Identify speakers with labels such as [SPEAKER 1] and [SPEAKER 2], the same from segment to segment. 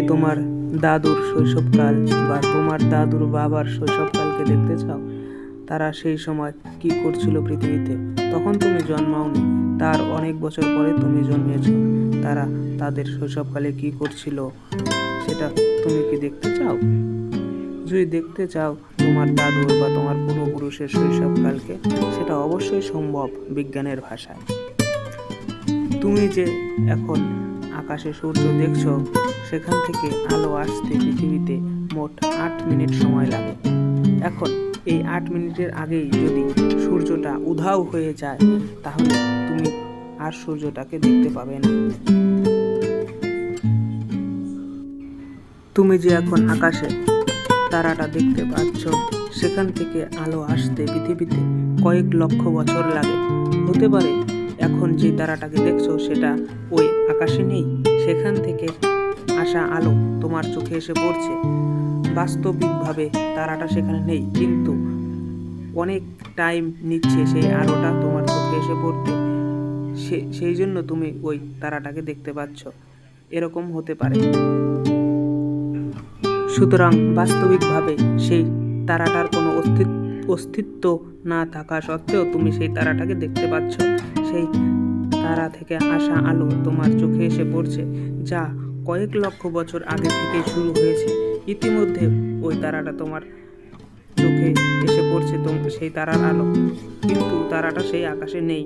[SPEAKER 1] তোমার দাদুর শৈশবকাল বা তোমার দাদুর বাবার শৈশবকালকে দেখতে চাও? তারা সেই সময় কি করছিল পৃথিবীতে? তখন তুমি জন্মাওনি, তার অনেক বছর পরে তুমি জন্মেছ। তারা তাদের শৈশবকালে কি করছিল সেটা তুমি কি দেখতে চাও? যদি দেখতে চাও তোমার দাদুর বা তোমার পূর্বপুরুষের শৈশবকালকে, সেটা অবশ্যই সম্ভব বিজ্ঞানের ভাষায়। তুমি যে এখন আকাশে সূর্য দেখছো, সেখান থেকে আলো আসতে পৃথিবীতে মোট 8 মিনিট সময় লাগে। এখন এই 8 মিনিটের আগেই যদি সূর্যটা উধাও হয়ে যায়, তাহলে তুমি আর সূর্যটাকে দেখতে পাবে না। তুমি যে এখন আকাশে তারাটা দেখতে পাচ্ছ, সেখান থেকে আলো আসতে পৃথিবীতে কয়েক লক্ষ বছর লাগে। হতে পারে এখন যে তারাটাকে দেখছো সেটা ওই আকাশে নেই, সেখান থেকে আসা আলো তোমার চোখে এসে পড়ছে। বাস্তবিকভাবে তারাটা সেখানে নেই, কিন্তু অনেক টাইম নিচ্ছে সেই আলোটা তোমার চোখে এসে পড়তে। সেই জন্য তুমি ওই তারাটাকে দেখতে পাচ্ছ। এরকম হতে পারে। সুতরাং বাস্তবিকভাবে সেই তারাটার কোনো অস্তিত্ব না থাকা সত্ত্বেও তুমি সেই তারাটাকে দেখতে পাচ্ছ। সেই তারা থেকে আসা আলো তোমার চোখে এসে পড়ছে, যা কয়েক লক্ষ বছর আগে থেকে শুরু হয়েছে। ইতিমধ্যে ওই তারাটা তোমার চোখে এসে পড়ছে, সেই তারার আলো, কিন্তু তারাটা সেই আকাশে নেই।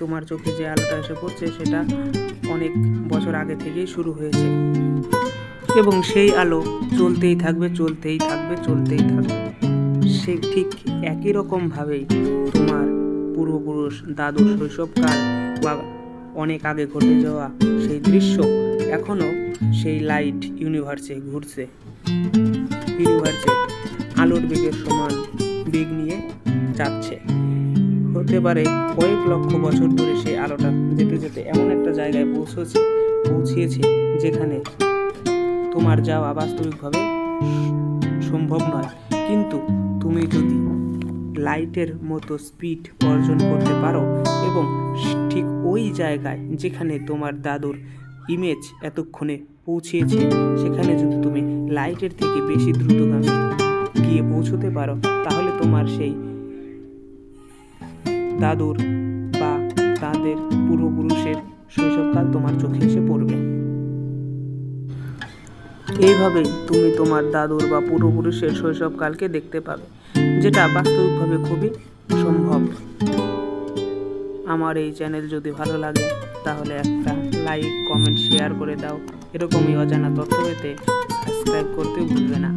[SPEAKER 1] তোমার চোখে যে আলোটা এসে পড়ছে সেটা অনেক বছর আগে থেকেই শুরু হয়েছে, এবং সেই আলো চলতেই থাকবে, চলতেই থাকবে, চলতেই থাকবে। সে ঠিক একই রকমভাবেই তোমার পূর্বপুরুষ দাদুর শৈশবকাল বা অনেক আগে ঘটে যাওয়া সেই দৃশ্য এখনও সেই লাইট ইউনিভার্সে ঘুরছে। ইউনিভার্সে আলোর বেগের সমান বেগ নিয়ে যাচ্ছে। হতে পারে কয়েক লক্ষ বছর ধরে সেই আলোটা যেতে যেতে এমন একটা জায়গায় পৌঁছিয়েছে যেখানে তোমার যাওয়া বাস্তবিকভাবে সম্ভব নয়। কিন্তু তুমি যদি লাইটের মতো স্পিড অর্জন করতে পারো এবং ঠিক ওই জায়গায় যেখানে তোমার দাদুর ইমেজ এতক্ষণে পৌঁছিয়েছে, সেখানে যদি তুমি লাইটের থেকে বেশি দ্রুতগামী গিয়ে পৌঁছতে পারো, তাহলে তোমার সেই দাদুর বা তাদের পূর্বপুরুষের শৈশবকাল তোমার চোখে এসে পড়বে। এইভাবেই তুমি তোমার দাদুর বা পূর্বপুরুষের শৈশবকালকে দেখতে পাবে, যেটা বাস্তবিকভাবে খুবই সম্ভব। আমার এই চ্যানেল যদি ভালো লাগে তাহলে একটা লাইক, কমেন্ট, শেয়ার করে দাও। এরকমই অজানা তথ্য পেতে সাবস্ক্রাইব করতে ভুলবে না।